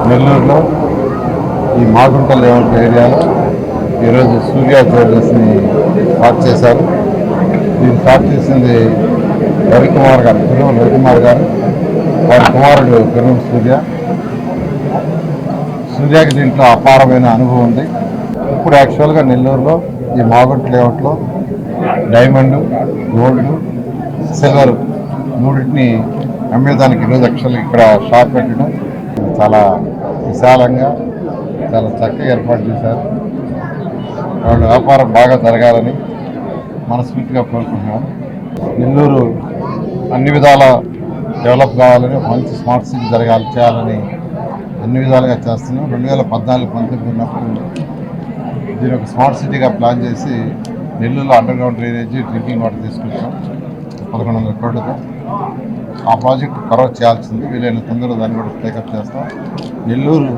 నెల్లూరులో ఈ మాగుంట లేఅవుట్ ఏరియాలో ఈరోజు సూర్య జ్యువెలర్స్ని స్టార్ట్ చేశారు. దీన్ని స్టార్ట్ చేసింది రవికుమార్ గారు, పిల్లలు రవికుమార్ గారు, వారి కుమారుడు పిల్లలు సూర్యకి దీంట్లో అపారమైన అనుభవం ఉంది. ఇప్పుడు యాక్చువల్గా నెల్లూరులో ఈ మాగుంట లేఅవుట్లో డైమండ్, గోల్డ్, సిల్వర్ మూడింటిని అమ్మేదానికి ఈరోజు యాక్చువల్గా ఇక్కడ షాప్ పెట్టడం చాలా విశాలంగా చాలా చక్కగా ఏర్పాటు చేశారు. వాళ్ళ వ్యాపారం బాగా జరగాలని మనస్ఫూర్తిగా కోరుకుంటున్నాను. నెల్లూరు అన్ని విధాల డెవలప్ కావాలని, ఒక మంచి స్మార్ట్ సిటీ చేయాలని అన్ని విధాలుగా చేస్తున్నాం. 2014-19 ఉన్నప్పుడు దీని ఒక స్మార్ట్ సిటీగా ప్లాన్ చేసి నెల్లూరులో అండర్గ్రౌండ్ డ్రైనేజ్, డ్రింకింగ్ వాటర్ తీసుకొచ్చాం 1100 కోట్లతో. ఆ ప్రాజెక్టు కవర్ చేయాల్సింది, వీలైన తొందరగా దాన్ని కూడా టేకప్ చేస్తాం. నెల్లూరు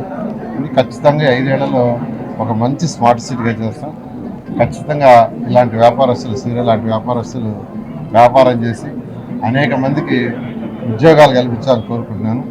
ఖచ్చితంగా 5 ఏళ్లలో ఒక మంచి స్మార్ట్ సిటీగా చేస్తాం. ఖచ్చితంగా ఇలాంటి వ్యాపారస్తులు, సూర్య లాంటి వ్యాపారస్తులు వ్యాపారం చేసి అనేక మందికి ఉద్యోగాలు కల్పించాలని కోరుకుంటున్నాను.